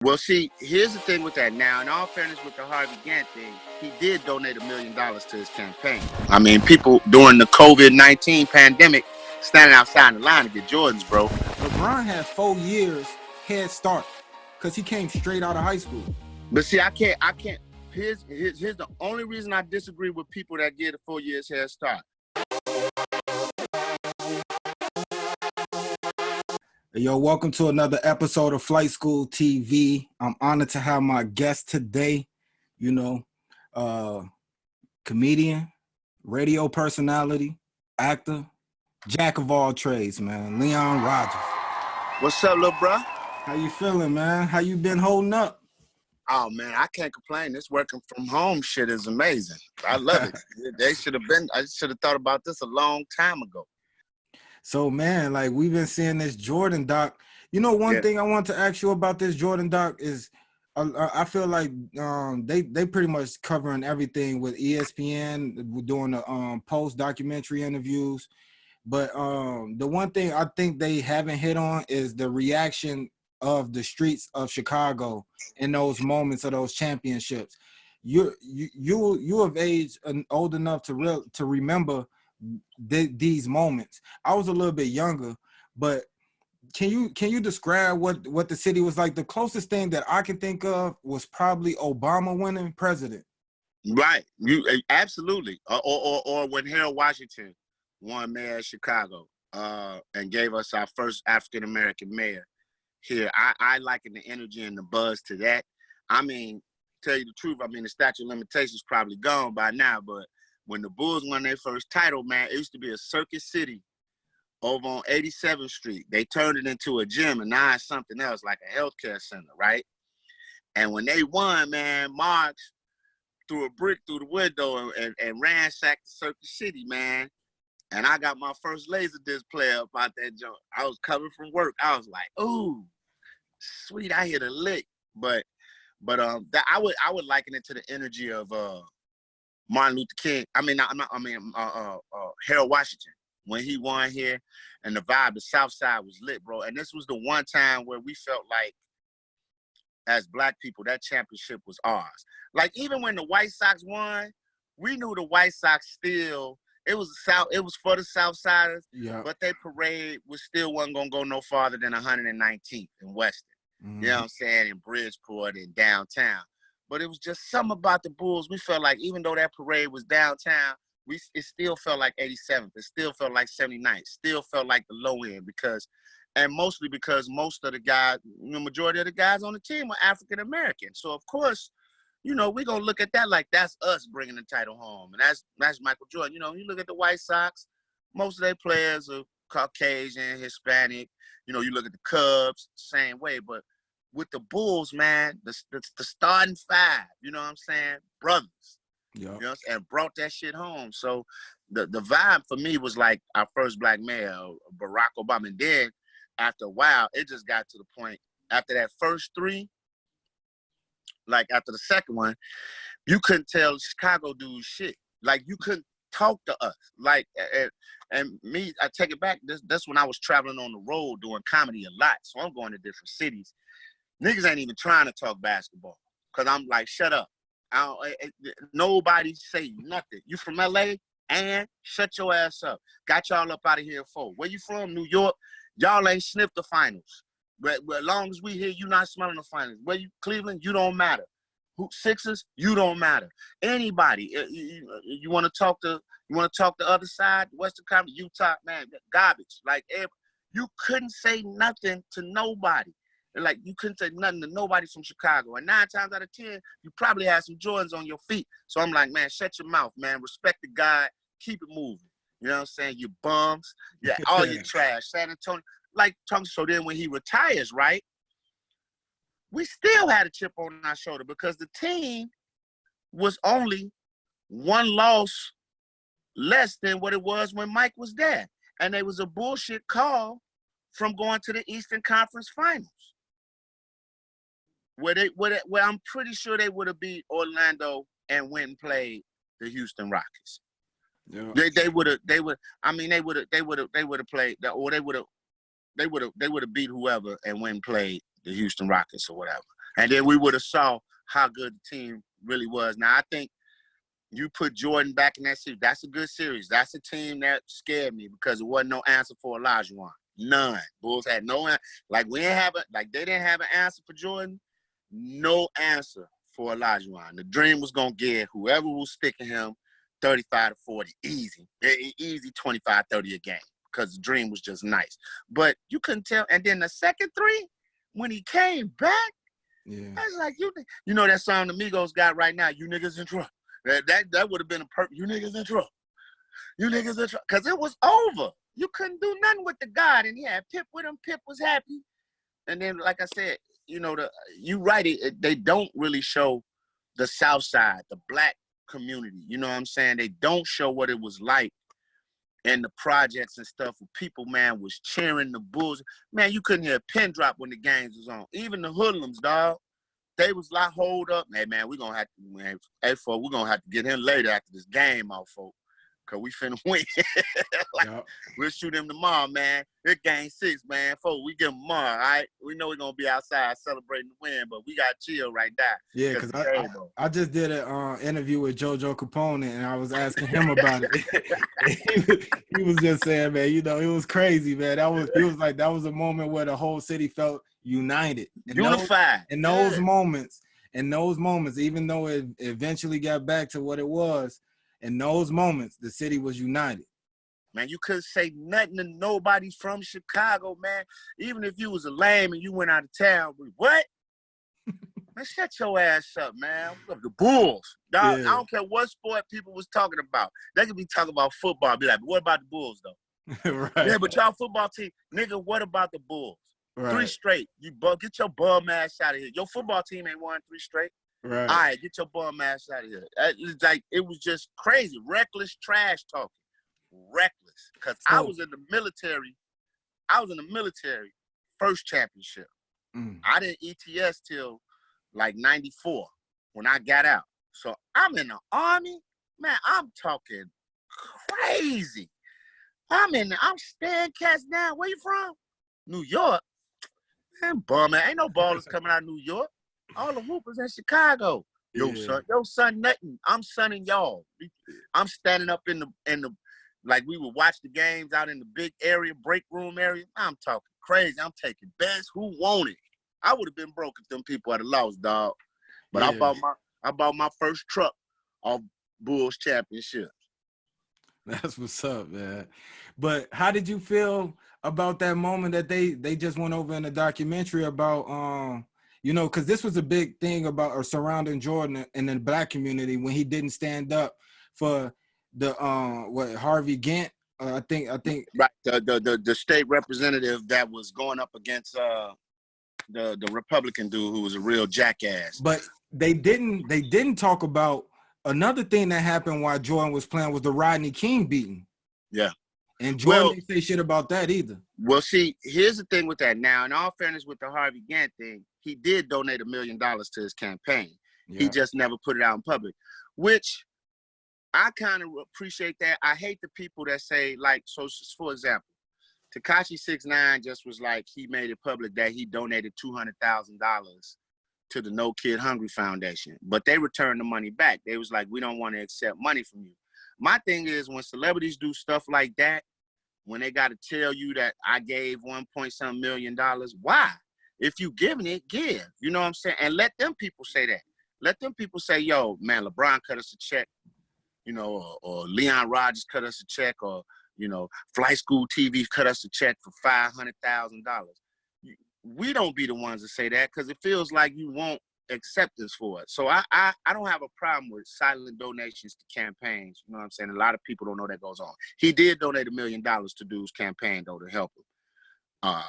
Well, see, here's the thing with that. Now, in all fairness with the Harvey Gantt thing, he did donate $1 million to his campaign. I mean, people during the COVID-19 pandemic standing outside the line to get Jordans, bro. LeBron had 4 years head start because he came straight out of high school. But see, I can't. Here's the only reason I disagree with people that get a 4 years head start. Yo, welcome to another episode of Flight School TV. I'm honored to have my guest today, comedian, radio personality, actor, jack of all trades, man, Leon Rogers. What's up, little bro? How you feeling, man? How you been holding up? Oh, man, I can't complain. This working from home shit is amazing. I love it. I should have thought about this a long time ago. So, man, like we've been seeing this Jordan doc. One thing I want to ask you about this Jordan doc is I feel like they pretty much covering everything with ESPN, doing the post-documentary interviews. But the one thing I think they haven't hit on is the reaction of the streets of Chicago in those moments of those championships. You of age and old enough to remember these moments. I was a little bit younger, but can you describe what the city was like? The closest thing that I can think of was probably Obama winning president. Right, you absolutely, or when Harold Washington won mayor of Chicago, and gave us our first African American mayor here. I liken the energy and the buzz to that. I mean, tell you the truth, I mean the statute of limitations probably gone by now, but when the Bulls won their first title, man, it used to be a circus city over on 87th Street. They turned it into a gym, and now it's something else, like a healthcare center, right? And when they won, man, Marks threw a brick through the window and ransacked the circus city, man. And I got my first Laserdisc player up out that joint. I was coming from work. I was like, "Ooh, sweet! I hit a lick." But that I would liken it to the energy of Martin Luther King. Harold Washington when he won here, and the vibe, the South Side was lit, bro. And this was the one time where we felt like, as Black people, that championship was ours. Like even when the White Sox won, we knew the White Sox still. It was for the South Siders, yeah. But their parade wasn't gonna go no farther than 119th in Weston. Mm-hmm. You know what I'm saying? In Bridgeport and downtown. But it was just something about the Bulls. We felt like even though that parade was downtown, it still felt like 87th. It still felt like 79th. Still felt like the low end mostly because most of the guys, the majority of the guys on the team were African American. So of course, we're going to look at that like that's us bringing the title home. And that's Michael Jordan. You look at the White Sox, most of their players are Caucasian, Hispanic. You look at the Cubs, same way. But with the Bulls, man, the starting five, you know what I'm saying? Brothers. Yep. And brought that shit home. So the vibe for me was like our first Black mayor, Barack Obama. And then after a while, it just got to the point, after that first three, like after the second one, you couldn't tell Chicago dudes shit. Like you couldn't talk to us. Like, and me, I take it back. That's when I was traveling on the road doing comedy a lot. So I'm going to different cities. Niggas ain't even trying to talk basketball because I'm like, shut up. Nobody say nothing. You from LA? And shut your ass up. Got y'all up out of here for. Where you from? New York? Y'all ain't sniffed the finals. But as long as we here, you not smelling the finals. Where you, Cleveland, you don't matter. Sixers, you don't matter. Anybody, you want to talk the other side, Western Conference, Utah, man, garbage. Like you couldn't say nothing to nobody. Like you couldn't say nothing to nobody from Chicago. And 9 times out of 10, you probably had some Jordans on your feet. So I'm like, man, shut your mouth, man. Respect the guy. Keep it moving. You know what I'm saying? You bums. Yeah, all your trash. San Antonio. Like, so then when he retires, right, we still had a chip on our shoulder because the team was only 1 loss less than what it was when Mike was there. And there was a bullshit call from going to the Eastern Conference Finals. Where I'm pretty sure they would have beat Orlando and went and played the Houston Rockets. Yeah. They would have played, or they would have beat whoever and went and played the Houston Rockets or whatever. And then we would have saw how good the team really was. Now, I think you put Jordan back in that series. That's a good series. That's a team that scared me because there wasn't no answer for Olajuwon. None. Bulls had no answer. Like, they didn't have an answer for Jordan. No answer for Olajuwon. The dream was going to get whoever was sticking him 35 to 40, easy. Easy 25, 30 a game because the dream was just nice. But you couldn't tell. And then the second three, when he came back, I was like, you know that song the Migos got right now, You Niggas in Trouble. That would have been a perfect, You Niggas in Trouble. You niggas in trouble. Because it was over. You couldn't do nothing with the God. And he had Pip with him. Pip was happy. And then, like I said, you right, they don't really show the South Side, the black community. You know what I'm saying? They don't show what it was like in the projects and stuff where people, man, was cheering the Bulls. Man, you couldn't hear a pin drop when the games was on. Even the hoodlums, dog. They was like, hold up. Hey, man, we're going to have to, man, hey, folks, we're going to have to get him later after this game out, folks. Because we finna win. We'll shoot him tomorrow, man. It's game 6, man. Folks, we get him tomorrow, all right? We know we're going to be outside celebrating the win, but we got to chill right now. Yeah, because I just did an interview with JoJo Capone, and I was asking him about it. he was just saying, man, it was crazy, man. He was like, that was a moment where the whole city felt united. Unified. In those moments, even though it eventually got back to what it was, in those moments, the city was united. Man, you couldn't say nothing to nobody from Chicago, man. Even if you was a lame and you went out of town, what? Man, shut your ass up, man. The Bulls. Dog, yeah. I don't care what sport people was talking about. They could be talking about football. Be like, what about the Bulls, though? Right. Yeah, but y'all football team, nigga, what about the Bulls? Right. 3 straight. Get your bum ass out of here. Your football team ain't won 3 straight. Right. All right, get your bum ass out of here. It's like, it was just crazy. Reckless trash talking. Reckless. Because I was in the military. First championship. I didn't ETS till like 94 when I got out. So I'm in the Army. Man, I'm talking crazy. I'm staying cats down. Where you from? New York. Man, bum, man. Ain't no ballers coming out of New York. All the hoopers in Chicago. Yo, son, nothing. I'm sunning y'all. I'm standing up in the like we would watch the games out in the big area, break room area. I'm talking crazy. I'm taking bets. Who won it? I would have been broke if them people had lost, dog. But I bought my first truck off Bulls championships. That's what's up, man. But how did you feel about that moment that they just went over in the documentary about because this was a big thing about or surrounding Jordan in the black community when he didn't stand up for the Harvey Gantt. I think right, the state representative that was going up against the Republican dude who was a real jackass. But they didn't talk about another thing that happened while Jordan was playing was the Rodney King beating. Yeah. And Jordan didn't say shit about that either. Well, see, here's the thing with that. Now, in all fairness with the Harvey Gantt thing, he did donate $1 million to his campaign. Yeah. He just never put it out in public, which I kind of appreciate that. I hate the people that say, like, so for example, Tekashi 6ix9ine just was like, he made it public that he donated $200,000 to the No Kid Hungry Foundation, but they returned the money back. They was like, we don't want to accept money from you. My thing is when celebrities do stuff like that, when they got to tell you that I gave $1.some million, why? If you giving it, give. You know what I'm saying? And let them people say that. Let them people say, yo, man, LeBron cut us a check, or Leon Rogers cut us a check, or, Flight School TV cut us a check for $500,000. We don't be the ones to say that because it feels like you want acceptance for it. So I don't have a problem with silent donations to campaigns. You know what I'm saying? A lot of people don't know that goes on. He did donate $1 million to dude's campaign, though, to help him.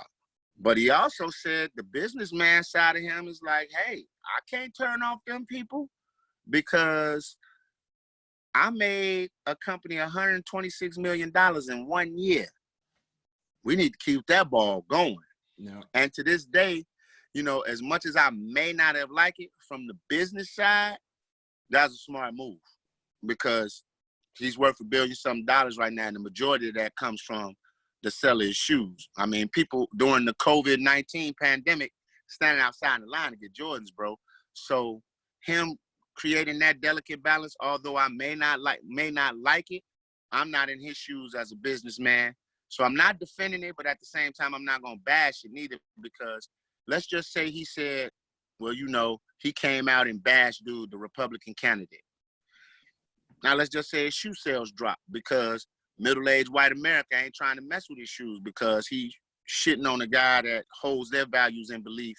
But he also said the businessman side of him is like, hey, I can't turn off them people because I made a company $126 million in 1 year. We need to keep that ball going. Yeah. And to this day, as much as I may not have liked it from the business side, that's a smart move because he's worth $1 billion-something right now, and the majority of that comes from the sale of his shoes. I mean, people during the COVID-19 pandemic standing outside the line to get Jordans, bro. So him creating that delicate balance, although I may not like it, I'm not in his shoes as a businessman. So I'm not defending it, but at the same time, I'm not gonna bash it neither, because let's just say he said, well, he came out and bashed dude, the Republican candidate. Now let's just say his shoe sales dropped because middle-aged white America ain't trying to mess with his shoes because he shitting on a guy that holds their values and belief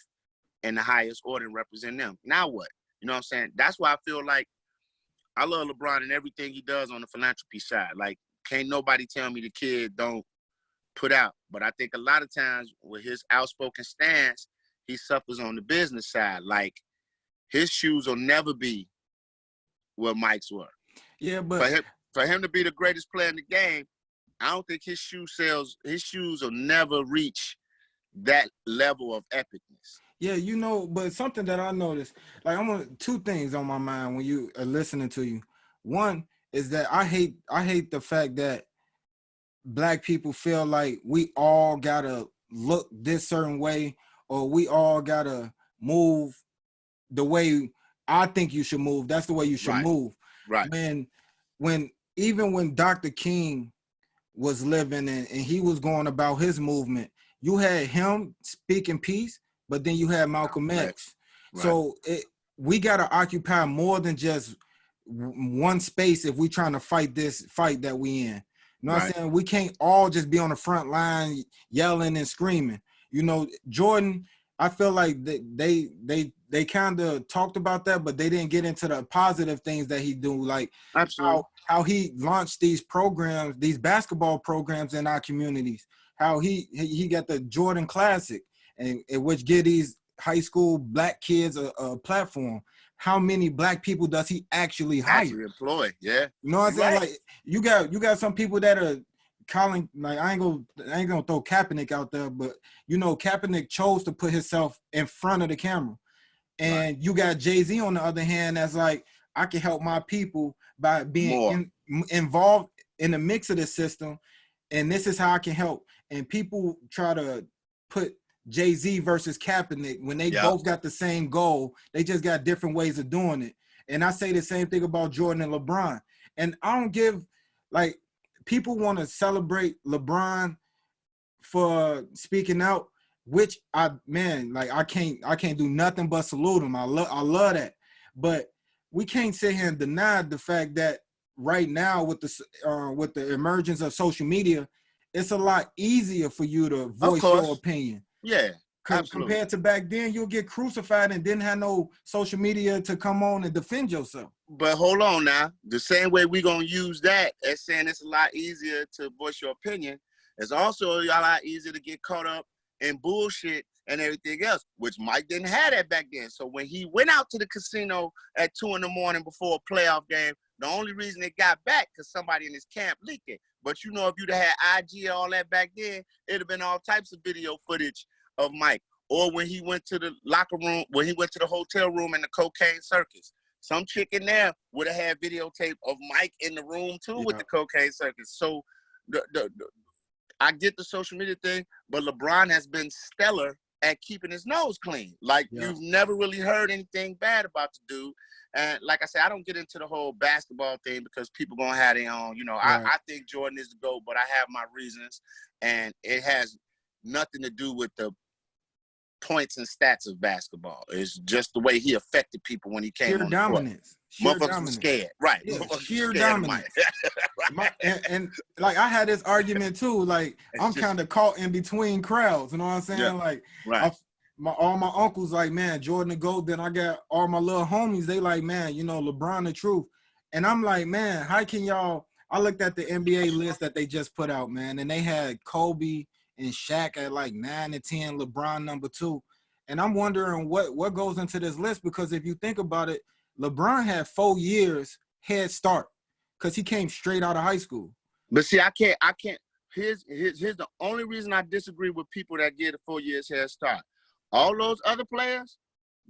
in the highest order and represent them. Now what? You know what I'm saying? That's why I feel like I love LeBron and everything he does on the philanthropy side. Like, can't nobody tell me the kid don't put out. But I think a lot of times with his outspoken stance, he suffers on the business side. Like, his shoes will never be what Mike's were. Yeah, but for him to be the greatest player in the game, I don't think his shoes will never reach that level of epicness. Yeah, but something that I noticed, like two things on my mind when you are listening to you. One is that I hate the fact that Black people feel like we all gotta look this certain way, or we all gotta move the way I think you should move. That's the way you should move. Right. When Dr. King was living and he was going about his movement, you had him speaking peace, but then you had Malcolm X. Right. So we got to occupy more than just one space if we're trying to fight this fight that we in. You know what I'm saying? We can't all just be on the front line yelling and screaming. Jordan, I feel like they kind of talked about that, but they didn't get into the positive things that he do, like how he launched these programs, these basketball programs in our communities, how he got the Jordan Classic, and which give these high school Black kids a platform. How many Black people does he actually hire? Employ, yeah. You know what I'm saying? Like you got some people that are calling, like I ain't gonna throw Kaepernick out there, but Kaepernick chose to put himself in front of the camera. And you got Jay-Z on the other hand that's like, I can help my people by being involved in the mix of the system, and this is how I can help. And people try to put Jay-Z versus Kaepernick when they both got the same goal. They just got different ways of doing it. And I say the same thing about Jordan and LeBron. And I don't give, like, people want to celebrate LeBron for speaking out, which I can't do nothing but salute him. I love that. But we can't sit here and deny the fact that right now with the emergence of social media, it's a lot easier for you to voice your opinion. Yeah. Compared to back then, you'll get crucified and didn't have no social media to come on and defend yourself. But hold on now. The same way we're going to use that as saying it's a lot easier to voice your opinion, it's also a lot easier to get caught up in bullshit and everything else, which Mike didn't have that back then. So when he went out to the casino at 2 a.m. before a playoff game, the only reason it got back because somebody in his camp leaked it. But if you'd have had IG and all that back then, it'd have been all types of video footage of Mike. Or when he went to the locker room, when he went to the hotel room in the cocaine circus, some chick in there would have had videotape of Mike in the room too with the cocaine circus. So I get the social media thing, but LeBron has been stellar at keeping his nose clean. Like you've never really heard anything bad about the dude. And like I said, I don't get into the whole basketball thing because people gonna have their own. I think Jordan is the GOAT, but I have my reasons, and it has nothing to do with the points and stats of basketball. It's just the way he affected people when he came on the court. Motherfuckers were scared. Right. Yeah, sheer dominance. and like I had this argument too. Like I'm kind of caught in between crowds. You know what I'm saying? Yeah. Like all my uncles like, man, Jordan the GOAT. Then I got all my little homies. They like, man, LeBron the truth. And I'm like, man, how can y'all? I looked at the NBA list that they just put out, man, and they had Kobe and Shaq at like 9 and 10, LeBron number 2. And I'm wondering what goes into this list, because if you think about it, LeBron had 4 years head start because he came straight out of high school. But see, I can't. Here's the only reason I disagree with people that get a 4 years head start. All those other players,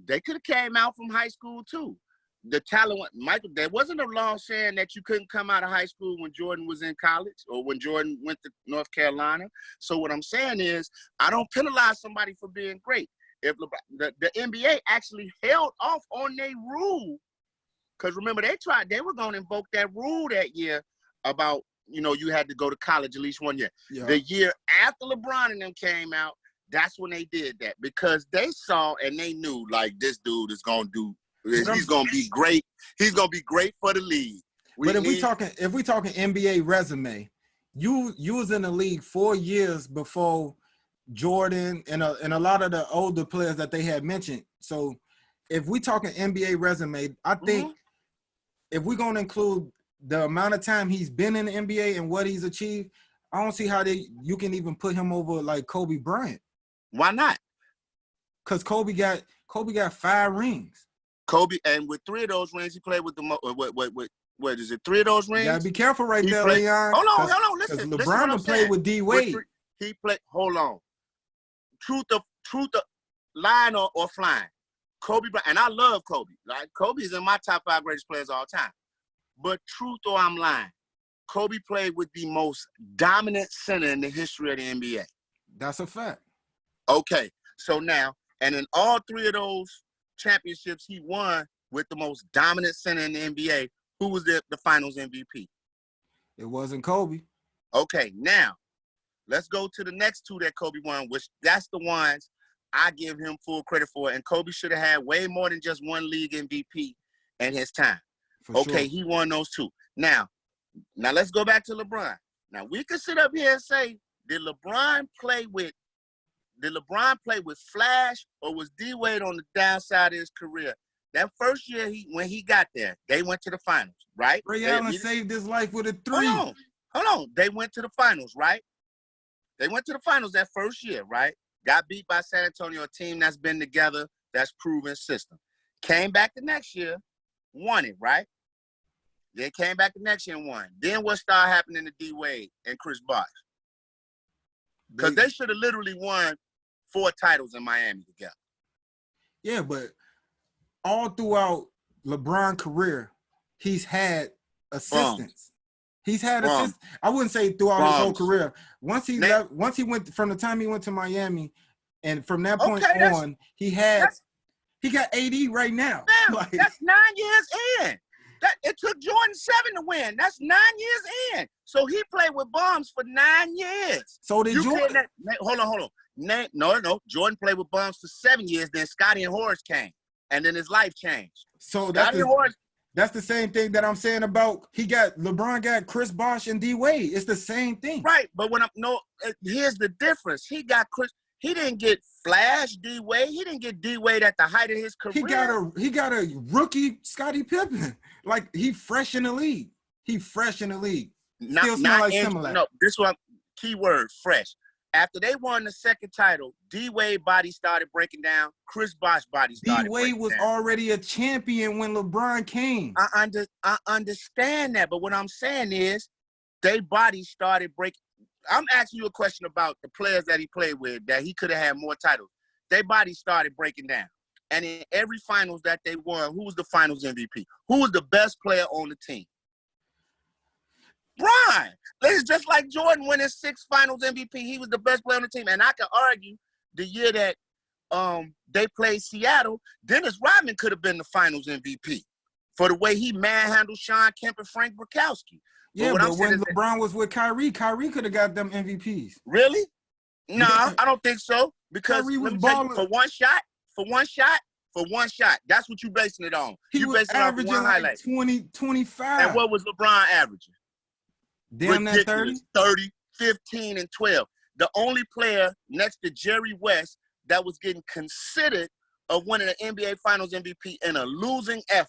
they could have came out from high school too. The talent, Michael, there wasn't a law saying that you couldn't come out of high school when Jordan was in college or when Jordan went to North Carolina. So what I'm saying is, I don't penalize somebody for being great. if LeBron, the NBA actually held off on their rule, because remember they were going to invoke that rule that year about, you had to go to college at least 1 year. Yeah. The year after LeBron and them came out, that's when they did that, because they saw and they knew, like, this dude is going to do. He's going to be great. He's going to be great for the league. If we talking NBA resume, you was in the league 4 years before Jordan and a lot of the older players that they had mentioned. So if we talking NBA resume, I think if we're going to include the amount of time he's been in the NBA and what he's achieved, I don't see how you can even put him over like Kobe Bryant. Why not? Because Kobe got 5 rings. Kobe, and with 3 of those rings, he played with what is it? 3 of those rings? You gotta be careful right there, Leon. Hold on, listen. Because LeBron played with D Wade. He played. Hold on. Truth of lying or flying. Kobe Bryant, and I love Kobe. Like, Kobe is in my top 5 greatest players of all time. But truth or I'm lying, Kobe played with the most dominant center in the history of the NBA. That's a fact. Okay, so now, and in all 3 of those championships he won with the most dominant center in the NBA, who was the finals MVP? It wasn't Kobe. Okay, now, let's go to the next 2 that Kobe won, which that's the ones I give him full credit for. And Kobe should have had way more than just 1 league MVP in his time. Sure. He won those 2. Now let's go back to LeBron. Now, we can sit up here and say, did LeBron play with Flash, or was D Wade on the downside of his career? That first year when he got there, they went to the finals, right? Ray Allen saved his life with a 3. Hold on. They went to the finals, right? They went to the finals that first year, right? Got beat by San Antonio, a team that's been together, that's proven system. Came back the next year, won it, right? They came back the next year and won. Then what started happening to D Wade and Chris Bosh? Because they should have literally won 4 titles in Miami together. Yeah, but all throughout LeBron's career, he's had assistants. He's had assistants. I wouldn't say throughout his whole career. Once he went from the time he went to Miami, and from that point on, he got AD right now. Damn, that's 9 years in. It took Jordan 7 to win. That's 9 years in. So he played with bums for 9 years. So did Jordan. Hold on. No. Jordan played with bums for 7 years. Then Scotty and Horace came, and then his life changed. So that's the same thing that I'm saying about LeBron got Chris Bosh and D Wade. It's the same thing, right? But here's the difference. He got Chris. He didn't get Flash D Wade. He didn't get D Wade at the height of his career. He got a rookie Scottie Pippen. Like, he fresh in the league. Still smell like similar. No, this one key word, fresh. After they won the second title, D Wade body started breaking down. Chris Bosh body started breaking down. D Wade was already a champion when LeBron came. I understand that, but what I'm saying is, they bodies started breaking. I'm asking you a question about the players that he played with, that he could have had more titles. Their bodies started breaking down. And in every finals that they won, who was the finals MVP? Who was the best player on the team? Bron. It's just like Jordan winning 6 finals MVP. He was the best player on the team. And I can argue the year that they played Seattle, Dennis Rodman could have been the finals MVP for the way he manhandled Sean Kemp and Frank Bukowski. Yeah, but when LeBron was with Kyrie could have got them MVPs. Really? No, I don't think so. Because Kyrie was balling for one shot. That's what you basing it on. He was averaging like 20, 25. And what was LeBron averaging? Damn that 30? 30, 15, and 12. The only player next to Jerry West that was getting considered of winning an NBA Finals MVP in a losing effort.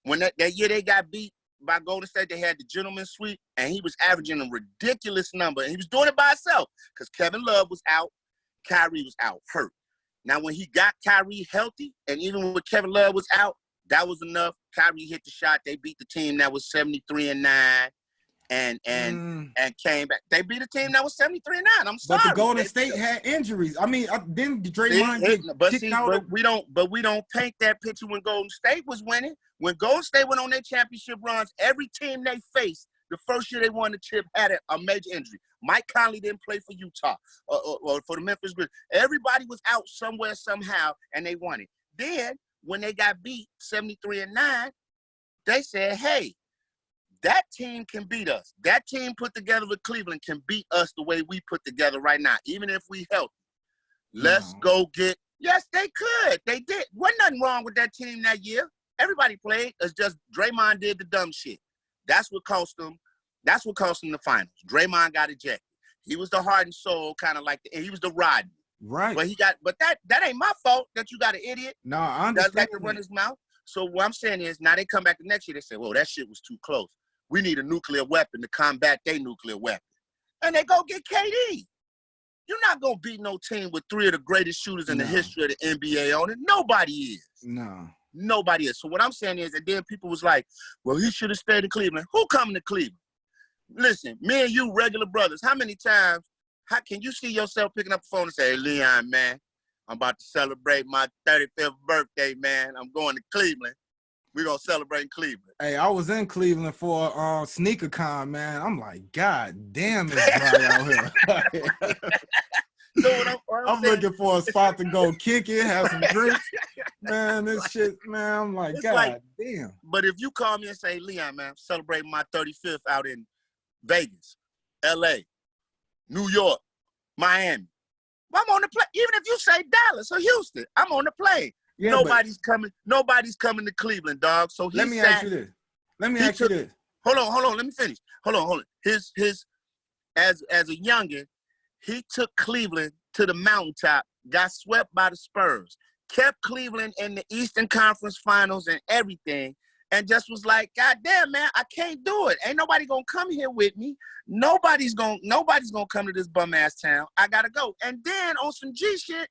When that year they got beat by Golden State, they had the gentleman's sweep, and he was averaging a ridiculous number. And he was doing it by himself because Kevin Love was out. Kyrie was out, hurt. Now, when he got Kyrie healthy, and even when Kevin Love was out, that was enough. Kyrie hit the shot. They beat the team that was 73-9 and came back. They beat a team that was 73-9. I'm sorry. But the Golden State had injuries. I mean, then Draymond kicked out. But we don't paint that picture when Golden State was winning. When Golden State went on their championship runs, every team they faced, the first year they won the chip had a major injury. Mike Conley didn't play for Utah or for the Memphis Grizzlies. Everybody was out somewhere, somehow, and they won it. Then, when they got beat 73-9, they said, hey, that team can beat us. That team put together with Cleveland can beat us the way we put together right now, even if we healthy. Let's go get – yes, they could. They did. Wasn't nothing wrong with that team that year. Everybody played. It's just Draymond did the dumb shit. That's what cost them. That's what cost them the finals. Draymond got ejected. He was the heart and soul, kind of like he was the Rodney. Right. But that ain't my fault that you got an idiot. No, I understand. That like to run his mouth. So what I'm saying is, now they come back the next year, they say, well, that shit was too close. We need a nuclear weapon to combat their nuclear weapon. And they go get KD. You're not going to beat no team with three of the greatest shooters in the history of the NBA on it. Nobody is. No. Nobody is. So what I'm saying is, and then people was like, well, he should have stayed in Cleveland. Who coming to Cleveland? Listen, me and you regular brothers, how many times can you see yourself picking up the phone and say, hey, Leon, man, I'm about to celebrate my 35th birthday, man. I'm going to Cleveland. We're going to celebrate in Cleveland. Hey, I was in Cleveland for Sneaker Con, man. I'm like, God damn, it's dry out here. So what I'm looking for a spot to go kick it, have some drinks. Man, this shit, man, I'm like, God damn. But if you call me and say, Leon, man, I'm celebrating my 35th out in Vegas, L.A., New York, Miami, I'm on the plane. Even if you say Dallas or Houston, I'm on the plane. Yeah, nobody's coming to Cleveland, dog. So let me ask you this. Hold on. Let me finish. Hold on. His as a youngin', he took Cleveland to the mountaintop, got swept by the Spurs, kept Cleveland in the Eastern Conference Finals and everything, and just was like, God damn, man, I can't do it. Ain't nobody gonna come here with me. Nobody's gonna come to this bum ass town. I gotta go. And then on some G shit,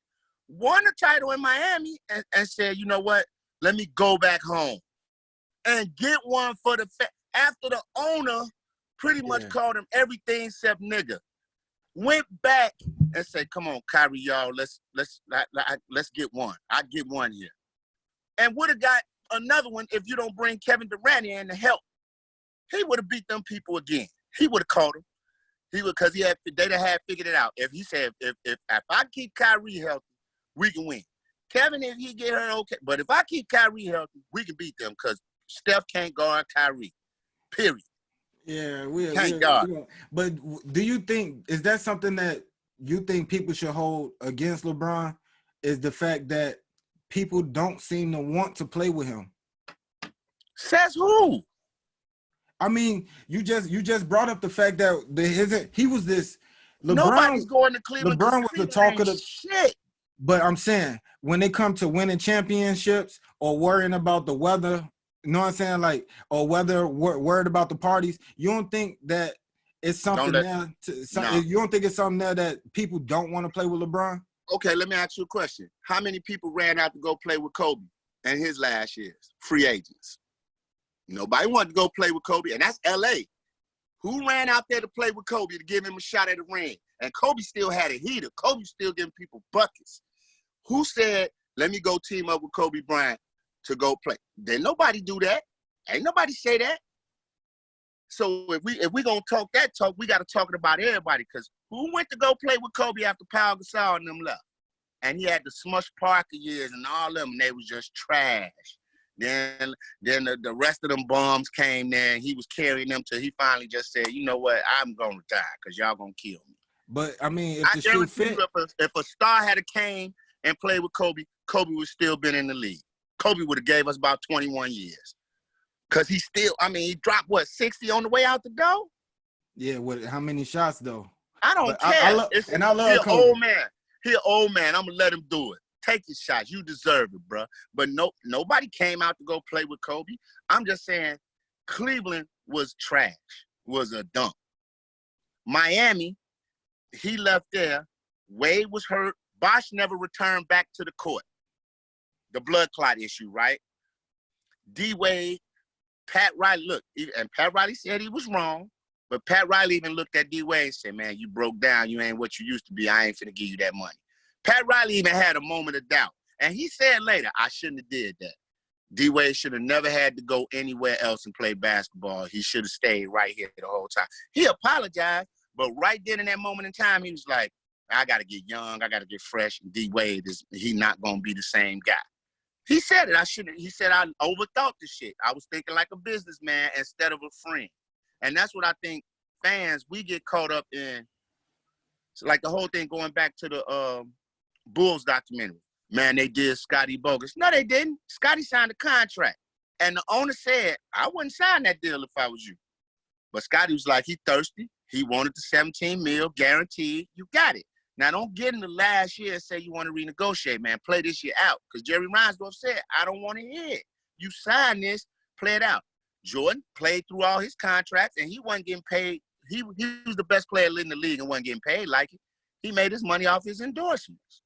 won a title in Miami and said, you know what? Let me go back home and get one for the after the owner pretty much called him everything except nigga. Went back and said, come on, Kyrie, y'all, let's get one. I get one here. And would have got another one if you don't bring Kevin Durant in to help. He would have beat them people again. He would have caught him. He would, because they'd have figured it out. If he said, if I keep Kyrie healthy, we can win. Kevin, if he get her okay, but if I keep Kyrie healthy, we can beat them because Steph can't guard Kyrie. Period. Yeah, can't guard. But do you think, is that something that you think people should hold against LeBron? Is the fact that people don't seem to want to play with him? Says who? I mean, you just brought up the fact that he was this. LeBron, nobody's going to Cleveland. LeBron was the talk of the shit. But I'm saying, when it comes to winning championships or worrying about the weather, you know what I'm saying? Like, or whether worried about the parties, you don't think that it's something you don't think it's something there that people don't want to play with LeBron? Okay, let me ask you a question. How many people ran out to go play with Kobe in his last years? Free agents. Nobody wanted to go play with Kobe, and that's L.A. Who ran out there to play with Kobe to give him a shot at the ring? And Kobe still had a heater. Kobe still giving people buckets. Who said, let me go team up with Kobe Bryant to go play? Didn't nobody do that. Ain't nobody say that. So if we gonna talk that talk, we got to talk about everybody. Because who went to go play with Kobe after Pau Gasol and them left? And he had the Smush Parker years and all them, and they was just trash. Then the rest of them bums came there, and he was carrying them till he finally just said, you know what, I'm going to retire because y'all going to kill me. But, I mean, if the shoe fit. If a star had came and played with Kobe, Kobe would still been in the league. Kobe would have gave us about 21 years. Because he dropped, 60 on the way out the door? Yeah, how many shots, though? I don't care. I love Kobe. He an old man. I'm going to let him do it. Take your shots. You deserve it, bro. But nobody came out to go play with Kobe. I'm just saying Cleveland was trash, was a dump. Miami, he left there. Wade was hurt. Bosh never returned back to the court. The blood clot issue, right? D-Wade, Pat Riley, and Pat Riley said he was wrong, but Pat Riley even looked at D-Wade and said, man, you broke down. You ain't what you used to be. I ain't finna give you that money. Pat Riley even had a moment of doubt. And he said later, I shouldn't have did that. D-Wade should have never had to go anywhere else and play basketball. He should have stayed right here the whole time. He apologized, But right then in that moment in time, he was like, I got to get young. I got to get fresh. And D-Wade, he not going to be the same guy. He said it. He said, I overthought this shit. I was thinking like a businessman instead of a friend. And that's what I think fans, we get caught up in. So like the whole thing going back to the Bulls documentary. Man, they did Scotty bogus. No, they didn't. Scotty signed a contract. And the owner said, I wouldn't sign that deal if I was you. But Scotty was like, he thirsty. He wanted the 17 mil guaranteed. You got it. Now, don't get in the last year and say you want to renegotiate, man. Play this year out. Because Jerry Reinsdorf said, I don't want to hear it. You sign this, play it out. Jordan played through all his contracts, and he wasn't getting paid. He was the best player in the league and wasn't getting paid like it. He made his money off his endorsements.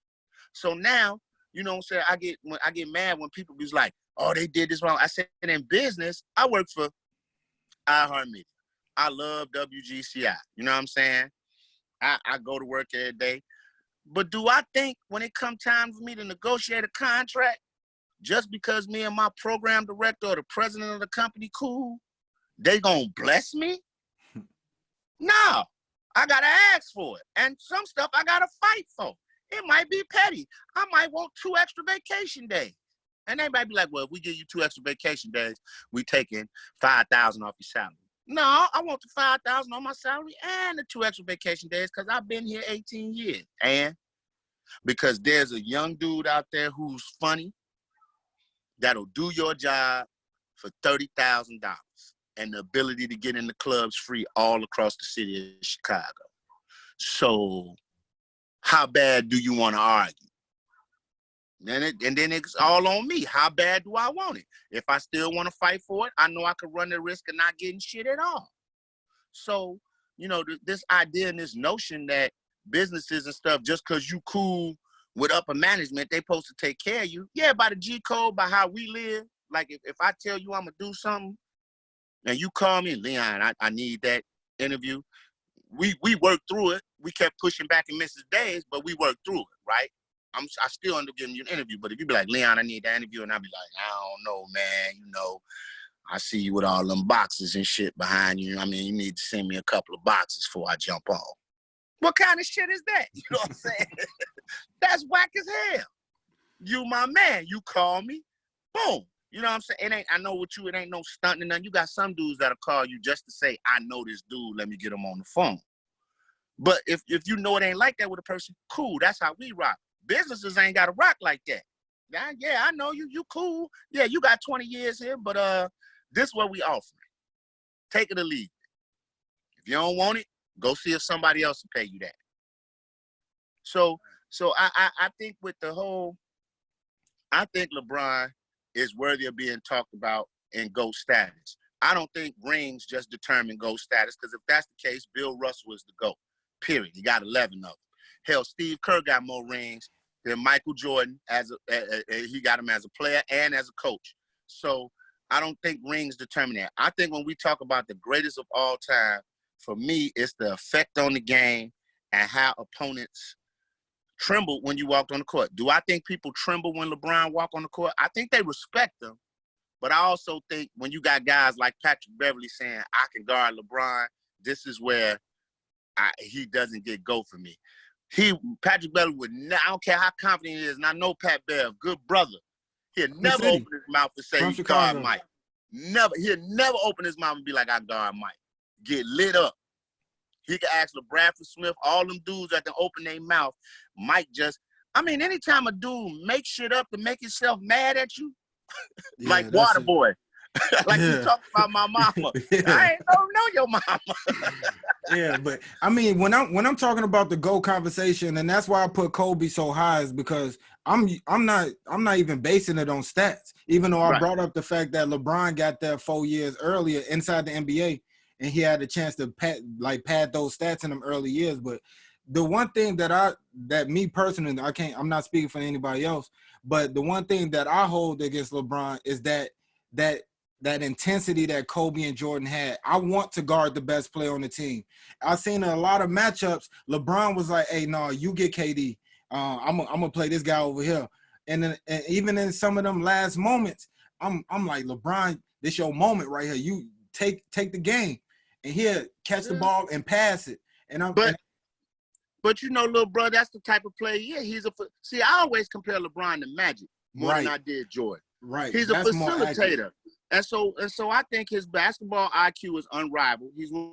So now, you know what I'm saying, I get mad when people be like, oh, they did this wrong. I said, in business, I work for iHeartMedia. I love WGCI. You know what I'm saying? I go to work every day. But do I think when it come time for me to negotiate a contract, just because me and my program director or the president of the company cool, they gonna bless me? No. I gotta ask for it. And some stuff I gotta fight for. It might be petty. I might want 2 extra vacation days. And they might be like, well, if we give you 2 extra vacation days, we taking $5,000 off your salary. No, I want the $5,000 on my salary and the 2 extra vacation days because I've been here 18 years. And because there's a young dude out there who's funny that'll do your job for $30,000 and the ability to get in the clubs free all across the city of Chicago. So how bad do you want to argue? And then it's all on me. How bad do I want it? If I still want to fight for it, I know I could run the risk of not getting shit at all. So, you know, this idea and this notion that businesses and stuff, just because you cool with upper management, they supposed to take care of you. Yeah, by the G code, by how we live. Like if I tell you I'm going to do something and you call me, Leon, I need that interview. We worked through it. We kept pushing back and missing days, but we worked through it, right? I still end up giving you an interview, but if you be like, Leon, I need that interview, and I be like, I don't know, man, you know, I see you with all them boxes and shit behind you. I mean, you need to send me a couple of boxes before I jump off. What kind of shit is that? You know what I'm saying? That's whack as hell. You my man. You call me, boom. You know what I'm saying? It ain't. I know with you, it ain't no stunting and nothing. You got some dudes that'll call you just to say, I know this dude, let me get him on the phone. But if you know it ain't like that with a person, cool, that's how we rock. Businesses ain't got to rock like that. Yeah, I know you cool. Yeah, you got 20 years here, but this is what we offer. Take it or leave it. If you don't want it, go see if somebody else will pay you that. So I think with the whole, I think LeBron is worthy of being talked about in GOAT status. I don't think rings just determine GOAT status, because if that's the case, Bill Russell is the GOAT, period. He got 11 of them. Hell, Steve Kerr got more rings than Michael Jordan. He got him as a player and as a coach. So I don't think rings determine that. I think when we talk about the greatest of all time, for me, it's the effect on the game and how opponents trembled when you walked on the court. Do I think people tremble when LeBron walk on the court? I think they respect him. But I also think when you got guys like Patrick Beverly saying, I can guard LeBron, this is where he doesn't get go for me. Patrick Beverly would I don't care how confident he is, and I know Pat Bev, good brother. He'll never open his mouth and say he guard Mike. Never. He'll never open his mouth and be like, I guard Mike. Get lit up. He can ask LeBradford Smith, all them dudes that can open their mouth. Mike anytime a dude makes shit up to make himself mad at you, yeah, like Waterboy. Like you talking about my mama. Yeah. I ain't don't know your mama. Yeah, but I mean, when I'm talking about the GOAT conversation, and that's why I put Kobe so high, is because I'm not even basing it on stats. Even though I brought up the fact that LeBron got there 4 years earlier inside the NBA, and he had a chance to pad those stats in them early years. But the one thing that me personally, I'm not speaking for anybody else, but the one thing that I hold against LeBron is that intensity that Kobe and Jordan had. I want to guard the best player on the team. I've seen a lot of matchups. LeBron was like, hey, no, you get KD. I'm gonna play this guy over here. And even in some of them last moments, I'm like, LeBron, this your moment right here. You take the game. And here, catch the ball and pass it. But you know, little bro, that's the type of player. Yeah, see. I always compare LeBron to Magic more than I did Jordan. Right, he's a facilitator, and so I think his basketball IQ is unrivaled. He's one of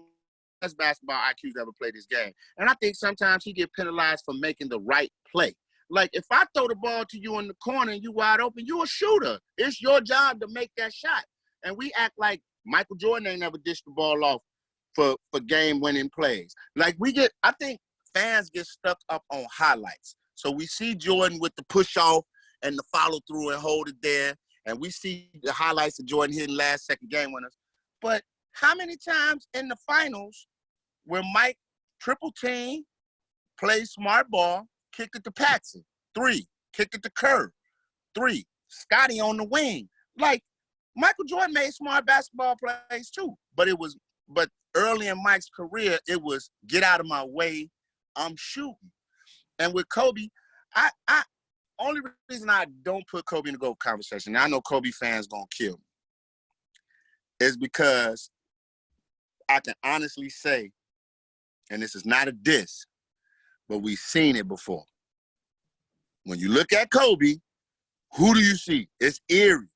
the best basketball IQs ever played this game, and I think sometimes he get penalized for making the right play. Like if I throw the ball to you in the corner and you wide open, you a shooter. It's your job to make that shot, and we act like Michael Jordan ain't never dished the ball off for game-winning plays. Like I think fans get stuck up on highlights. So we see Jordan with the push-off and the follow-through and hold it there, and we see the highlights of Jordan hitting last-second game winners. But how many times in the finals where Mike triple team, plays smart ball, kick it to Paxson, 3, kick it to Kerr, 3, Scotty on the wing. Like, Michael Jordan made smart basketball plays too, but early in Mike's career, it was get out of my way, I'm shooting. And with Kobe, I only reason I don't put Kobe in the GOAT conversation, and I know Kobe fans gonna kill me, is because I can honestly say, and this is not a diss, but we've seen it before. When you look at Kobe, who do you see? It's eerie.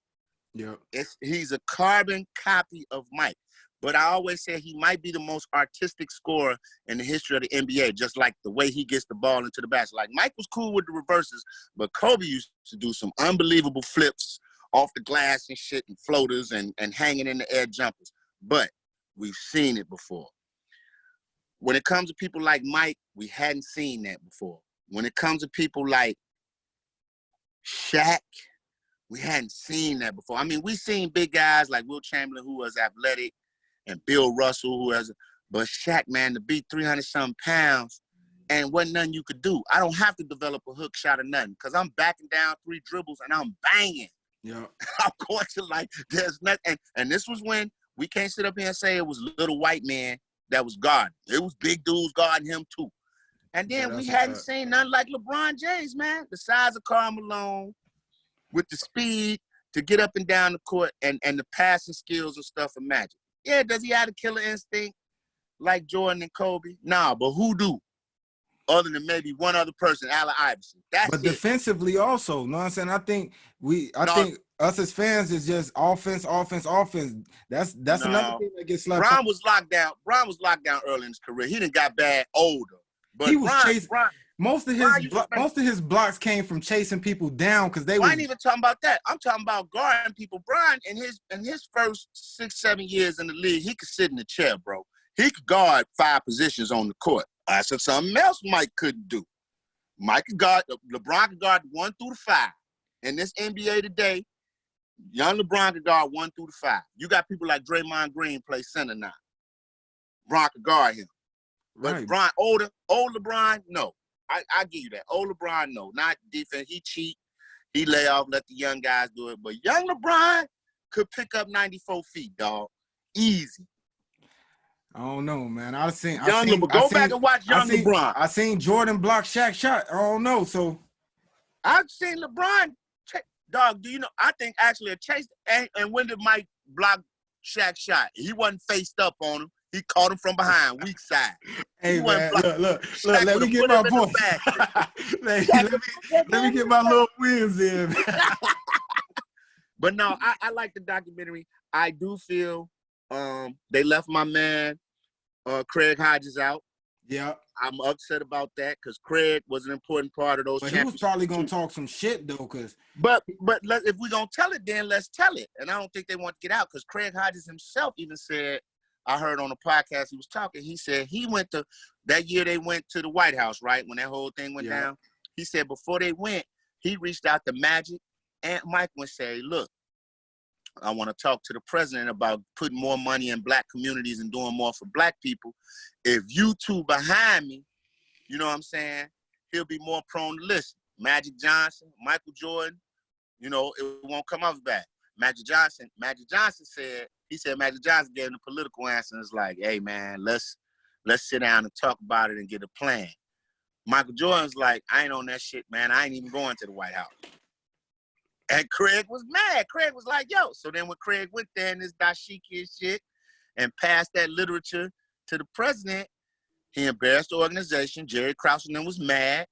Yeah. He's a carbon copy of Mike. But I always say he might be the most artistic scorer in the history of the NBA, just like the way he gets the ball into the basket. Like, Mike was cool with the reverses, but Kobe used to do some unbelievable flips off the glass and shit and floaters and hanging in the air jumpers. But we've seen it before. When it comes to people like Mike, we hadn't seen that before. When it comes to people like Shaq, we hadn't seen that before. I mean, we've seen big guys like Will Chamberlain, who was athletic, and Bill Russell, but Shaq, man, to be 300-something pounds and wasn't nothing you could do. I don't have to develop a hook shot or nothing because I'm backing down 3 dribbles and I'm banging. Yeah. I'm going to there's nothing. And this was when we can't sit up here and say it was little white man that was guarding. It was big dudes guarding him too. And then we hadn't seen nothing like LeBron James, man. The size of Karl Malone with the speed to get up and down the court and the passing skills and stuff of Magic. Yeah, does he have a killer instinct like Jordan and Kobe? Nah, but who do? Other than maybe one other person, Allen Iverson. But defensively also, you know what I'm saying? I think us as fans is just offense. That's another thing that gets slapped. Bron was locked down. Bron was locked down early in his career. He done got bad older. But he was chasing. Most of his blocks came from chasing people down because they. I ain't even talking about that. I'm talking about guarding people. Bron in his first 6-7 years in the league, he could sit in the chair, bro. He could guard 5 positions on the court. I said something else Mike couldn't do. Mike could guard. LeBron could guard 1 through 5. In this NBA today, young LeBron could guard 1 through 5. You got people like Draymond Green play center now. Bron could guard him. But right. Bron, old LeBron, no. I give you that. Old LeBron, no. Not defense. He cheat. He lay off, let the young guys do it. But young LeBron could pick up 94 feet, dog. Easy. I don't know, man. Go back and watch young LeBron. I seen Jordan block Shaq shot. I don't know. So I've seen LeBron. Dog, do you know? I think actually a chase. And when did Mike block Shaq shot? He wasn't faced up on him. He caught him from behind, weak side. Hey, man, look, let me get my voice. let me get my little wins in. But no, I like the documentary. I do feel they left my man Craig Hodges out. Yeah. I'm upset about that because Craig was an important part of those championships. He was probably going to talk some shit, though. But if we're going to tell it, then let's tell it. And I don't think they want to get out because Craig Hodges himself even said, I heard on a podcast he was talking, he said he went to, that year they went to the White House, right, when that whole thing went down. He said before they went, he reached out to Magic and Mike and said, look, I want to talk to the president about putting more money in black communities and doing more for black people. If you two behind me, you know what I'm saying, he'll be more prone to listen. Magic Johnson, Michael Jordan, you know, it won't come off bad. Magic Johnson said, Magic Johnson gave him the political answer and it's like, hey, man, let's sit down and talk about it and get a plan. Michael Jordan's like, I ain't on that shit, man. I ain't even going to the White House. And Craig was mad. Craig was like, yo. So then when Craig went there in this dashiki and shit and passed that literature to the president, He embarrassed the organization. Jerry Krause and them was mad.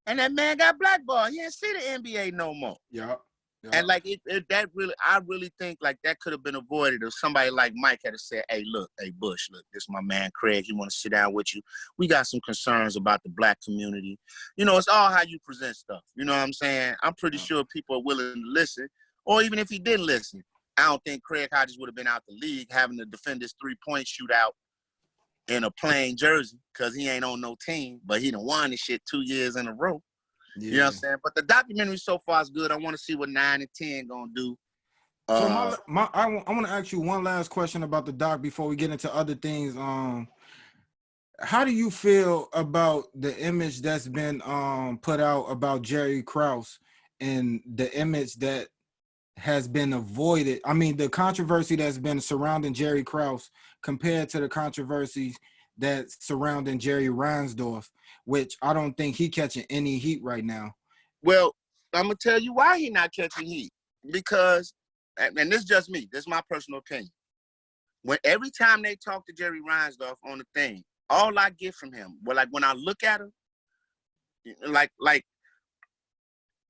And that man got blackballed. He didn't see the NBA no more. Yeah. And like that really, I really think like that could have been avoided if somebody like Mike had said, "Hey, look, hey Bush, look, this is my man Craig. He want to sit down with you. We got some concerns about the black community. You know, it's all how you present stuff. You know what I'm saying? I'm pretty sure people are willing to listen. Or even if he didn't listen, I don't think Craig Hodges would have been out the league having to defend this 3-point shootout in a plain jersey because he ain't on no team, but he done won this shit 2 years in a row. Yeah. You know what I'm saying? But the documentary so far is good. I want to see what 9 and 10 gonna do. So I want to ask you one last question about the doc before we get into other things. How do you feel about the image that's been put out about Jerry Krause and the image that has been avoided? I mean, the controversy that's been surrounding Jerry Krause compared to the controversies that's surrounding Jerry Reinsdorf, which I don't think he catching any heat right now. Well, I'm gonna tell you why he not catching heat. Because, and this is just me, this is my personal opinion. When every time they talk to Jerry Reinsdorf on the thing, all I get from him, well, like when I look at him, like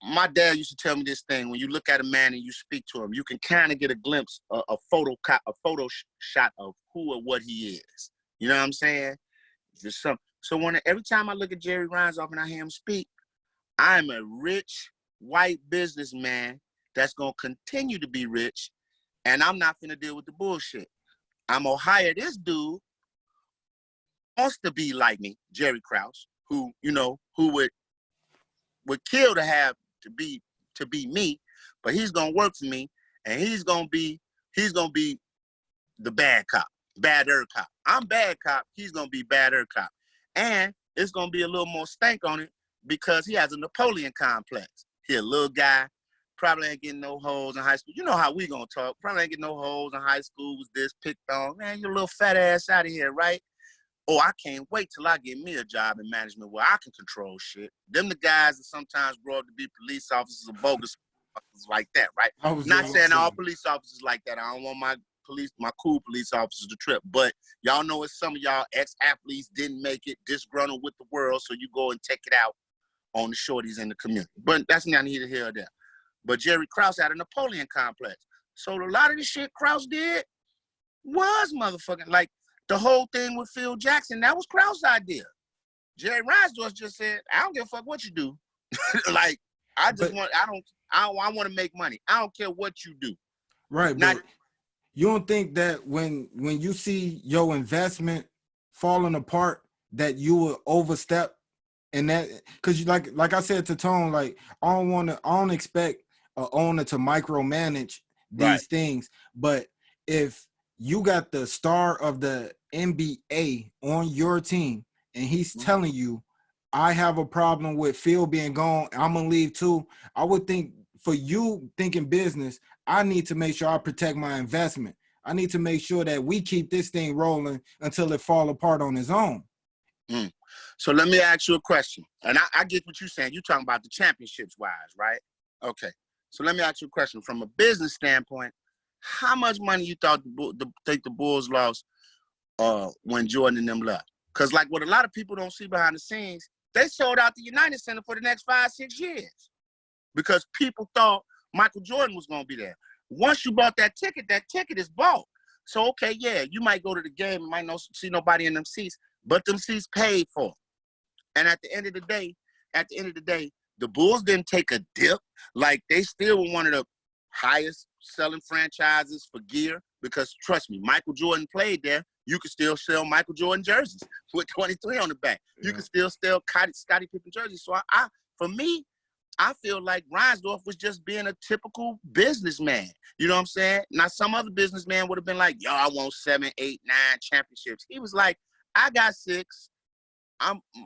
my dad used to tell me this thing: when you look at a man and you speak to him, you can kind of get a glimpse, a photo shot of who or what he is. You know what I'm saying? So every time I look at Jerry Reinsdorf and I hear him speak, I'm a rich white businessman that's gonna continue to be rich, and I'm not gonna deal with the bullshit. I'm gonna hire this dude who wants to be like me, Jerry Krause, who would kill to have to be me, but he's gonna work for me, and he's gonna be the bad cop, badder cop. I'm bad cop, he's gonna be badder cop. And it's gonna be a little more stank on it because he has a Napoleon complex. He a little guy, probably ain't getting no hoes in high school. You know how we gonna talk. Probably ain't getting no hoes in high school, was this picked on. Man, you little fat ass out of here, right? Oh, I can't wait till I get me a job in management where I can control shit. Them the guys that sometimes grow up to be police officers or bogus officers like that, right? Not saying all police officers like that. I don't want my cool police officers to trip. But y'all know it's some of y'all ex-athletes didn't make it, disgruntled with the world, so you go and take it out on the shorties in the community. But that's not neither here or there. But Jerry Krause had a Napoleon complex. So a lot of the shit Krause did was motherfucking like the whole thing with Phil Jackson. That was Krause's idea. Jerry Reinsdorf just said, I don't give a fuck what you do. Like, I want to make money. I don't care what you do. Right. But you don't think that when you see your investment falling apart, that you will overstep? And that, because like I said to Tone, like I don't expect an owner to micromanage these things. But if you got the star of the NBA on your team and he's telling you, I have a problem with Phil being gone, I'm gonna leave too, I would think for you thinking business, I need to make sure I protect my investment. I need to make sure that we keep this thing rolling until it fall apart on its own. So let me ask you a question. And I get what you're saying. You're talking about the championships wise, right? Okay. So let me ask you a question. From a business standpoint, how much money you think the Bulls lost when Jordan and them left? Because like what a lot of people don't see behind the scenes, they sold out the United Center for the next 5-6 years because people thought Michael Jordan was going to be there. Once you bought that ticket is bought. So, okay, yeah, you might go to the game and might not see nobody in them seats, but them seats paid for. And at the end of the day, the Bulls didn't take a dip. Like, they still were one of the highest selling franchises for gear because, trust me, Michael Jordan played there. You could still sell Michael Jordan jerseys with 23 on the back. Yeah. You could still sell Scottie Pippen jerseys. So, for me, I feel like Reinsdorf was just being a typical businessman. You know what I'm saying? Now, some other businessman would have been like, yo, I want 7, 8, 9 championships. He was like, I got 6.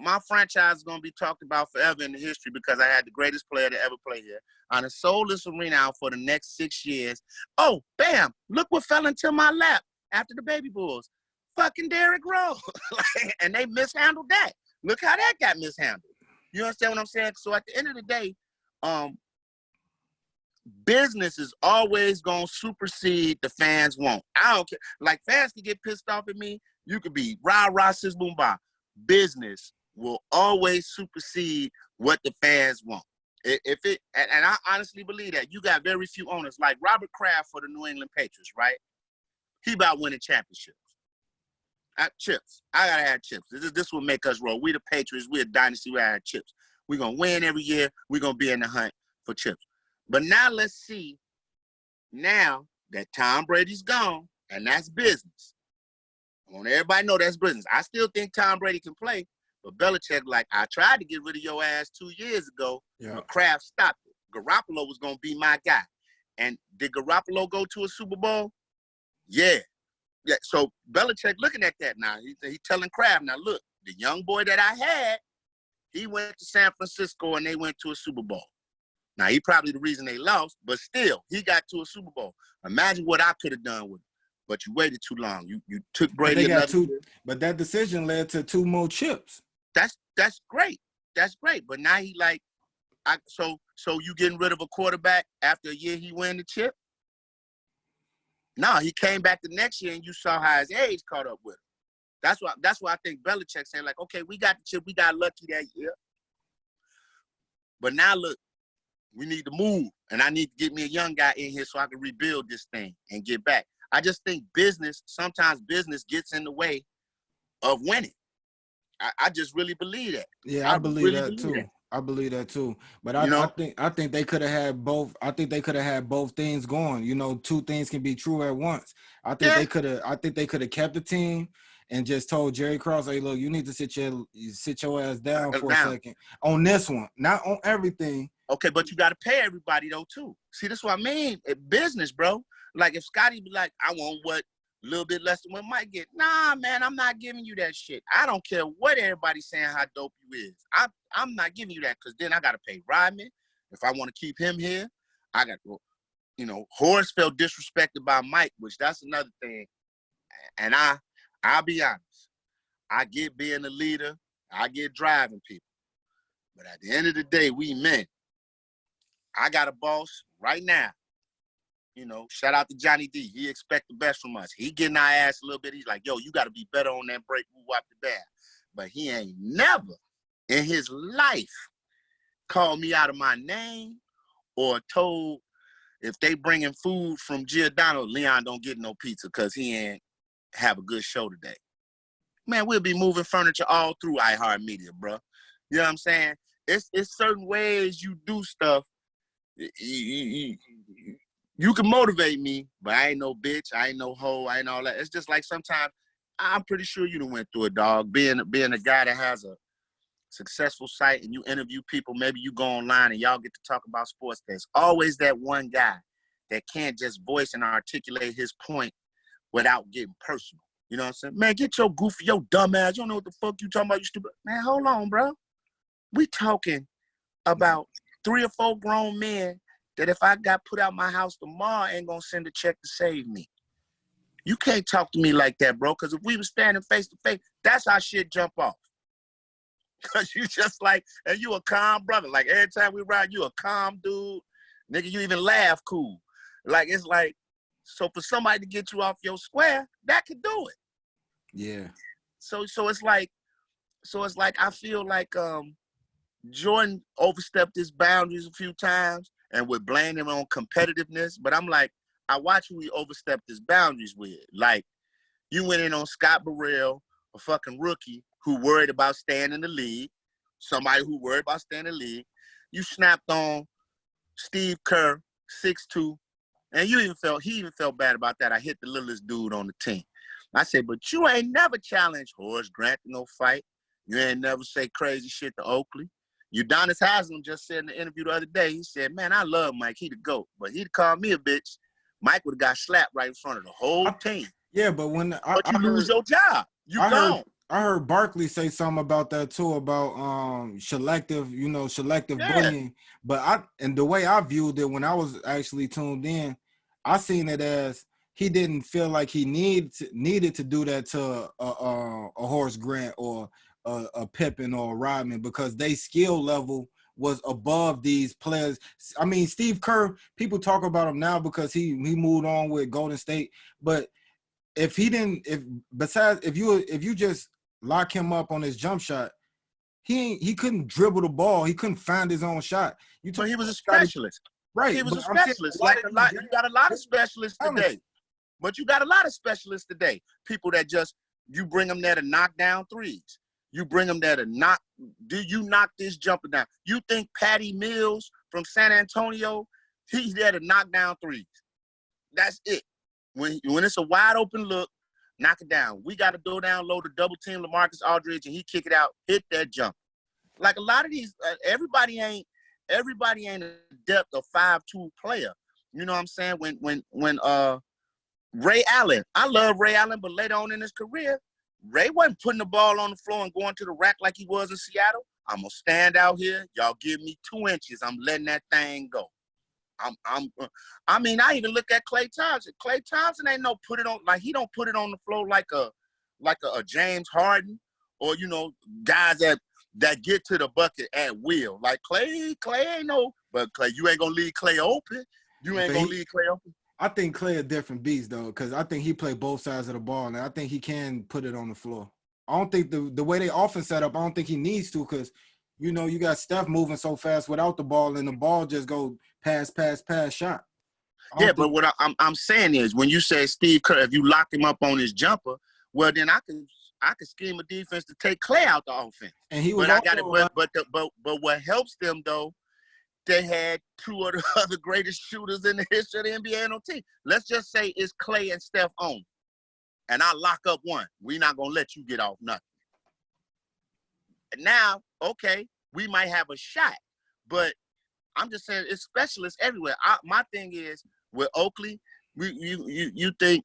My franchise is going to be talked about forever in the history because I had the greatest player to ever play here. I done sold this arena out for the next 6 years. Oh, bam, look what fell into my lap after the Baby Bulls. Fucking Derrick Rose. And they mishandled that. Look how that got mishandled. You understand what I'm saying? So at the end of the day, business is always going to supersede the fans want. I don't care. Like, fans can get pissed off at me. You could be rah, rah, sis, boom, bah. business will always supersede what the fans want. If it, and I honestly believe that. You got very few owners, like Robert Kraft for the New England Patriots, right? He about winning championships. Chips. I gotta have chips. This will make us roll. We the Patriots. We a dynasty. We gotta have chips. We're gonna win every year. We're gonna be in the hunt for chips. But now let's see. Now that Tom Brady's gone, and that's business. I want everybody to know that's business. I still think Tom Brady can play, but Belichick, like, I tried to get rid of your ass 2 years ago, but Kraft stopped it. Garoppolo was gonna be my guy. And did Garoppolo go to a Super Bowl? Yeah. Yeah. So Belichick looking at that now. He's telling Kraft, now look, the young boy that I had, he went to San Francisco and they went to a Super Bowl. Now, he probably the reason they lost, but still, he got to a Super Bowl. Imagine what I could have done with him. But you waited too long. You took Brady another year. But that decision led to 2 more chips. That's great. That's great. But now he like, so you getting rid of a quarterback after a year he win the chip? No, he came back the next year and you saw how his age caught up with him. That's why I think Belichick saying, like, okay, we got the chip, we got lucky that year. But now look, we need to move. And I need to get me a young guy in here so I can rebuild this thing and get back. I just think sometimes business gets in the way of winning. I just really believe that. Yeah, I believe that too. I believe that too. But I think they could have had both. I think they could have had both things going. You know, 2 things can be true at once. I think they could have kept the team and just told Jerry Krause, hey, look, you need to sit your ass down for a second on this one, not on everything. Okay, but you got to pay everybody though too. See, that's what I mean. Business, bro. Like if Scotty be like, I want what a little bit less than what Mike get. Nah, man, I'm not giving you that shit. I don't care what everybody's saying how dope you is. I'm not giving you that because then I got to pay Rodman. If I want to keep him here, I got to, Horace felt disrespected by Mike, which that's another thing. And I'll be honest. I get being a leader. I get driving people. But at the end of the day, we men. I got a boss right now. Shout out to Johnny D. He expect the best from us. He getting our ass a little bit. He's like, yo, you got to be better on that break. Move up the bad. But he ain't never in his life called me out of my name or told if they bringing food from Giordano, Leon don't get no pizza because he ain't have a good show today. Man, we'll be moving furniture all through iHeartMedia, bro. You know what I'm saying? It's certain ways you do stuff. You can motivate me, but I ain't no bitch. I ain't no hoe. I ain't all that. It's just like sometimes I'm pretty sure you done went through it, dog. Being a guy that has a successful site and you interview people, maybe you go online and y'all get to talk about sports. There's always that one guy that can't just voice and articulate his point without getting personal. You know what I'm saying? Man, get your goofy, your dumb ass. You don't know what the fuck you talking about, you stupid. Man, hold on, bro. We talking about 3 or 4 grown men that if I got put out my house tomorrow, I ain't gonna send a check to save me. You can't talk to me like that, bro, because if we were standing face to face, that's how shit jump off. Because you just like, and you a calm brother. Like every time we ride, you a calm dude. Nigga, you even laugh cool. Like, it's like, so for somebody to get you off your square, that could do it. Yeah. So it's like I feel like Jordan overstepped his boundaries a few times and would blame him on competitiveness. But I'm like, I watch who he overstepped his boundaries with. Like, you went in on Scott Burrell, a fucking rookie who worried about staying in the league, somebody who worried about staying in the league. You snapped on Steve Kerr, 6'2", and he even felt bad about that. I hit the littlest dude on the team. I said, but you ain't never challenged Horace Grant to no fight. You ain't never say crazy shit to Oakley. Udonis Haslam just said in the interview the other day, he said, man, I love Mike. He the GOAT. But he'd call me a bitch. Mike would have got slapped right in front of the whole team. Yeah, but you lose your job. You gone. I heard Barkley say something about that too, about selective bullying. But the way I viewed it when I was actually tuned in, I seen it as he didn't feel like he needed to do that to a Horace Grant or a Pippen or a Rodman because they skill level was above these players. I mean, Steve Kerr, people talk about him now because he moved on with Golden State, but if you just lock him up on his jump shot, he couldn't dribble the ball. He couldn't find his own shot. But he was a specialist. Right. He was a specialist. Like a lot, you got a lot of specialists today. But you got a lot of specialists today. People that just, you bring them there to knock down threes. You bring them there to knock this jumper down? You think Patty Mills from San Antonio, he's there to knock down threes? That's it. When it's a wide open look, knock it down. We got to go down low to double team LaMarcus Aldridge and he kick it out, hit that jumper. Like a lot of these, everybody ain't a depth of 5'2" player. You know what I'm saying? When Ray Allen, I love Ray Allen, but later on in his career, Ray wasn't putting the ball on the floor and going to the rack like he was in Seattle. I'm gonna stand out here. Y'all give me 2 inches. I'm letting that thing go. I mean, I even look at Klay Thompson. Klay Thompson ain't no put it on, like he don't put it on the floor like a James Harden or, you know, guys that get to the bucket at will. Like Klay ain't no, but Klay, you ain't gonna leave Klay open. You ain't gonna leave Klay open. I think Klay a different beast though, because I think he played both sides of the ball, and I think he can put it on the floor. I don't think the way they offense set up, I don't think he needs to, because you know you got Steph moving so fast without the ball, and the ball just go pass shot. Yeah, but what I'm saying is, when you say Steve Kerr, if you lock him up on his jumper, well then I can scheme a defense to take Klay out the offense. And he was, but I got it. But what helps them though, they had 2 of the other greatest shooters in the history of the NBA on the team. Let's just say it's Klay and Steph on, and I lock up one. We're not gonna let you get off nothing. Now, okay, we might have a shot, but I'm just saying it's specialists everywhere. My thing is with Oakley, you think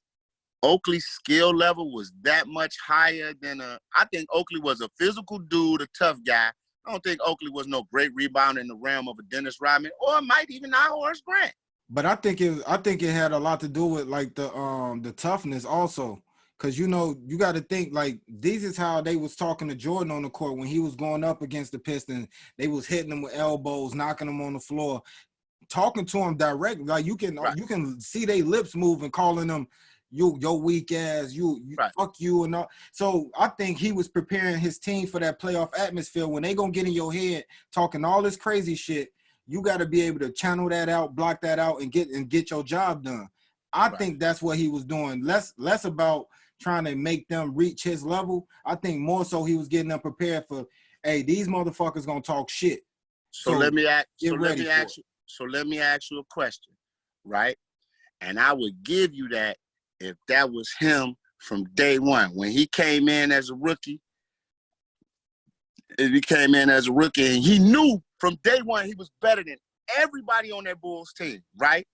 Oakley's skill level was that much higher than I think Oakley was a physical dude, a tough guy. I don't think Oakley was no great rebounder in the realm of a Dennis Rodman, or might even not Horace Grant. But I think it had a lot to do with like the toughness also. Cause you know, you got to think like this is how they was talking to Jordan on the court when he was going up against the Pistons. They was hitting him with elbows, knocking him on the floor, talking to him directly. Like you can see their lips moving, calling them your weak ass, you fuck you and all. So I think he was preparing his team for that playoff atmosphere. When they gonna get in your head talking all this crazy shit, you got to be able to channel that out, block that out, and get your job done. I think that's what he was doing. Less about trying to make them reach his level. I think more so he was getting them prepared for, hey, these motherfuckers gonna talk shit. So let me ask you a question, right? And I would give you that if that was him from day one. When he came in as a rookie, and he knew from day one he was better than everybody on that Bulls team, right?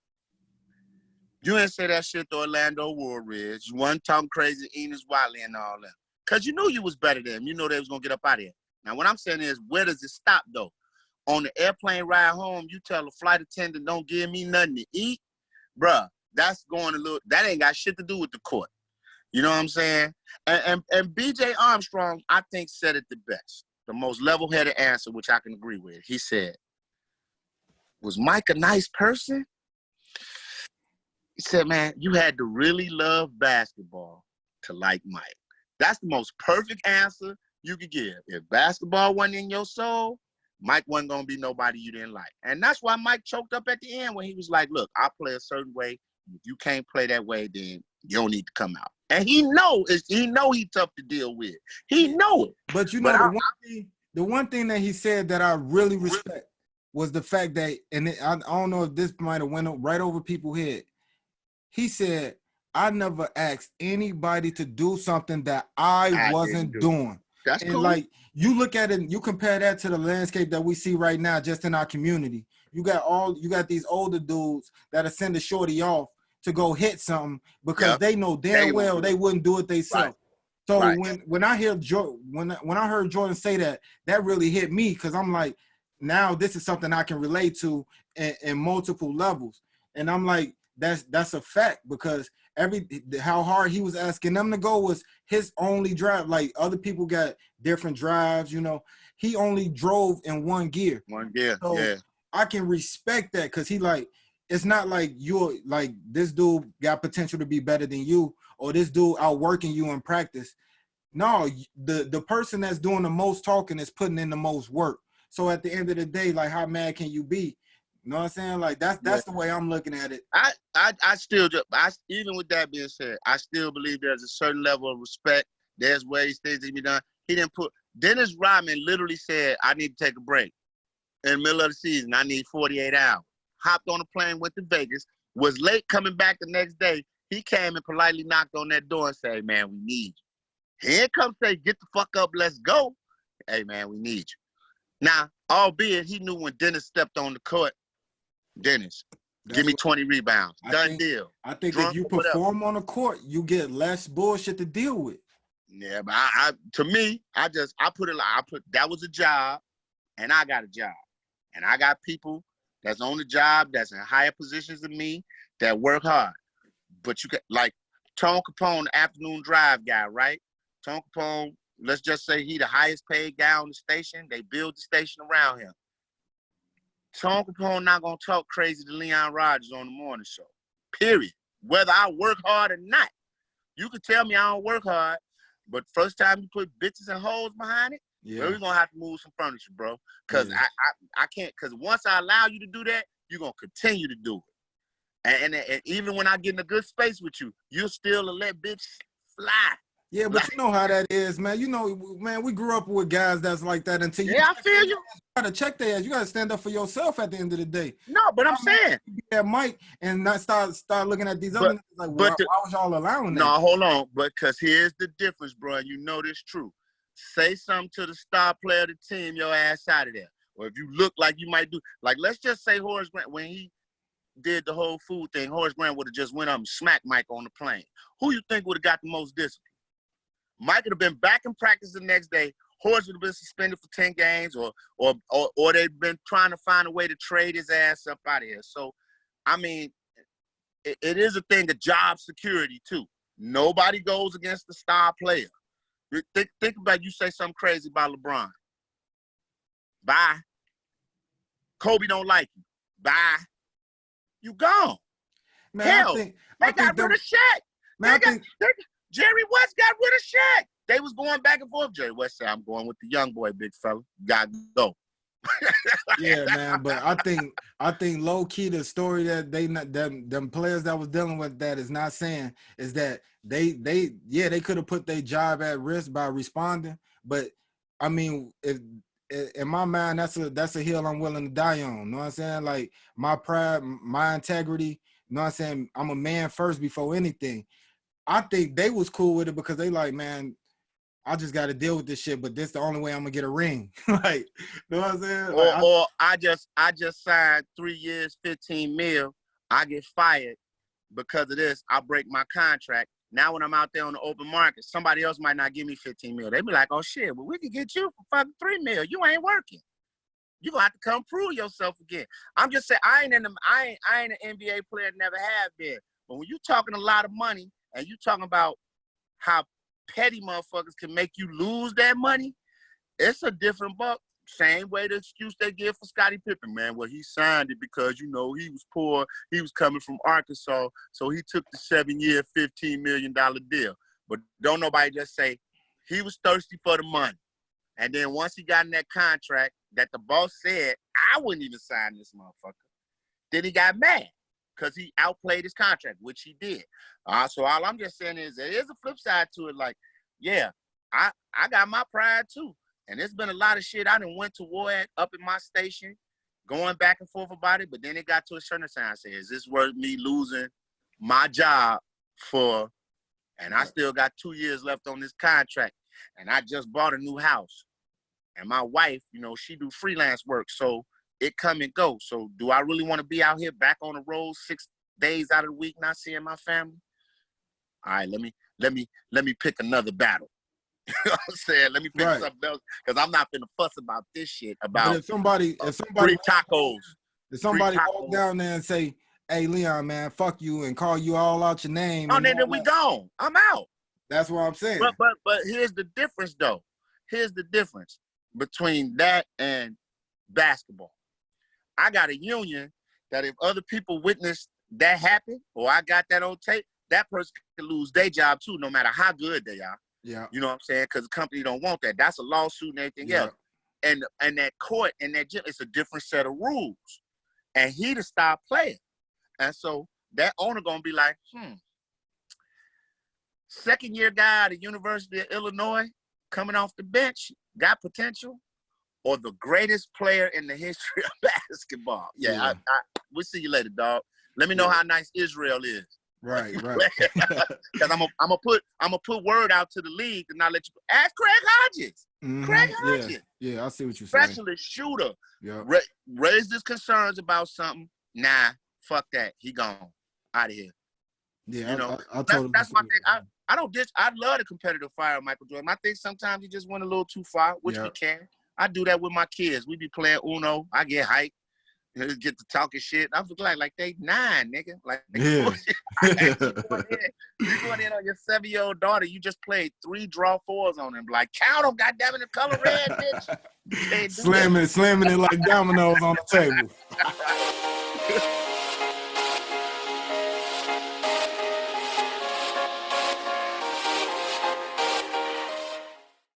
You didn't say that shit to Orlando Woolridge. You wasn't talking crazy Enos Watley and all that. Because you knew you was better than them. You know they was going to get up out of here. Now, what I'm saying is, where does it stop, though? On the airplane ride home, you tell a flight attendant, don't give me nothing to eat. Bruh, that ain't got shit to do with the court. You know what I'm saying? And B.J. Armstrong, I think, said it the best. The most level-headed answer, which I can agree with. He said, was Mike a nice person? He said, man, you had to really love basketball to like Mike. That's the most perfect answer you could give. If basketball wasn't in your soul, Mike wasn't going to be nobody you didn't like. And that's why Mike choked up at the end when he was like, look, I play a certain way. If you can't play that way, then you don't need to come out. And he he's tough to deal with. He know it. But you know, the one thing that he said that I really respect was the fact that, and I don't know if this might have went right over people's head. He said, I never asked anybody to do something that I wasn't doing. That's and cool. Like, you look at it, you compare that to the landscape that we see right now just in our community. You got these older dudes that are sending shorty off to go hit something because they know damn well they wouldn't do it themselves. Right. So when I hear when I heard Jordan say that, that really hit me because I'm like, now this is something I can relate to in multiple levels. And I'm like, that's a fact because how hard he was asking them to go was his only drive. Like other people got different drives, you know. He only drove in one gear. So I can respect that because he like, it's not like you're like this dude got potential to be better than you or this dude outworking you in practice. No, the person that's doing the most talking is putting in the most work. So at the end of the day, like, how mad can you be? You know what I'm saying? Like, that's the way I'm looking at it. I still even with that being said, I still believe there's a certain level of respect. There's ways things can be done. He didn't put Dennis Rodman literally said, I need to take a break. In the middle of the season, I need 48 hours. Hopped on a plane, went to Vegas, was late coming back the next day. He came and politely knocked on that door and said, man, we need you. He didn't come say, get the fuck up, let's go. Hey, man, we need you. Now, albeit he knew when Dennis stepped on the court, Dennis, give me 20 rebounds. Done deal. I think Drunk if you perform on the court, you get less bullshit to deal with. Yeah, but to me, I put it like that was a job, and I got a job. And I got people that's on the job, that's in higher positions than me, that work hard. But you can, like Tone Capone, the afternoon drive guy, right? Tone Capone, let's just say he the highest paid guy on the station. They build the station around him. Tone Capone not going to talk crazy to Leon Rogers on the morning show, period. Whether I work hard or not. You can tell me I don't work hard, but first time you put bitches and hoes behind it, yeah, we're going to have to move some furniture, bro. Because I can't, because once I allow you to do that, you're going to continue to do it. And even when I get in a good space with you, you'll still let bitch fly. Yeah, but you know how that is, man. You know, man, we grew up with guys that's like that until you I feel you. got to check their ass. You got to stand up for yourself at the end of the day. No, but I'm saying. That Mike and not start looking at these other niggas like, why was y'all allowing that? No, hold on. But because here's the difference, bro. And you know this true. Say something to the star player of the team, your ass out of there. Or if you look like you might do, like, let's just say Horace Grant, when he did the whole food thing, Horace Grant would have just went up and smacked Mike on the plane. Who you think would have got the most discipline? Mike would have been back in practice the next day. Horace would have been suspended for 10 games, or they've been trying to find a way to trade his ass up out of here. So, I mean, it is a thing of job security, too. Nobody goes against the star player. Think about you say something crazy about LeBron. Bye. Kobe don't like you. Bye. You gone. Man, hell, they got rid of Shaq. Jerry West got rid of Shaq. They was going back and forth. Jerry West said, I'm going with the young boy, big fella. Got to go. Yeah, man, but I think low key the story that them players that was dealing with that is not saying is that they could have put their job at risk by responding, but I mean, if in my mind that's a hill I'm willing to die on. You know what I'm saying? Like my pride, my integrity, you know what I'm saying? I'm a man first before anything. I think they was cool with it because they like, man, I just got to deal with this shit, but this the only way I'm gonna get a ring. Like, you know what I'm saying? Like, or I just signed 3 years, 15 mil. I get fired because of this. I break my contract. Now when I'm out there on the open market, somebody else might not give me 15 mil. They be like, oh shit, well we can get you for fucking 3 mil. You ain't working. You gonna have to come prove yourself again. I'm just saying I ain't an NBA player, never have been. But when you talking a lot of money and you talking about how petty motherfuckers can make you lose that money, it's a different buck. Same way the excuse they give for Scottie Pippen, man. Well, he signed it because, you know, he was poor. He was coming from Arkansas, so he took the 7-year, $15 million deal. But don't nobody just say he was thirsty for the money. And then once he got in that contract that the boss said, I wouldn't even sign this motherfucker, then he got mad because he outplayed his contract, which he did. So all I'm just saying is there is a flip side to it. Like, yeah, I got my pride too. And there's been a lot of shit I done went to war at up in my station, going back and forth about it. But then it got to a certain time. I said, is this worth me losing my job for, and I still got 2 years left on this contract. And I just bought a new house. And my wife, you know, she do freelance work. So it come and go. So do I really want to be out here back on the road 6 days out of the week not seeing my family? All right, let me pick another battle. You know what I'm saying? Let me pick something else because I'm not finna fuss about this shit about if somebody free tacos. If somebody walk down there and say, hey, Leon, man, fuck you, and call you all out your name. Oh, then we gone. I'm out. That's what I'm saying. But here's the difference, though. Here's the difference between that and basketball. I got a union that if other people witness that happen or I got that on tape, that person can lose their job too, no matter how good they are. Yeah. You know what I'm saying? Because the company don't want that. That's a lawsuit and everything else. And that court and that gym, it's a different set of rules. And he the star player. And so that owner gonna be like, second year guy at the University of Illinois coming off the bench, got potential, or the greatest player in the history of basketball. Yeah. We'll see you later, dog. Let me know how nice Israel is. Right. Because I'm gonna put word out to the league and not let you ask Craig Hodges. Craig Hodges. Yeah, I see what you're saying. Specialist shooter. Yeah. Raised his concerns about something. Nah, fuck that. He gone. Out of here. Yeah, you know, I totally that's my thing. I love the competitive fire of Michael Jordan. I think sometimes he just went a little too far, which we can. I do that with my kids. We be playing Uno. I get hyped. Get to talking shit. I was like they 9, nigga. Like, yeah. you going in on your 7-year-old daughter. You just played 3 draw 4s on him. Like, count them, goddammit, the color red, bitch. Slamming it like dominoes on the table.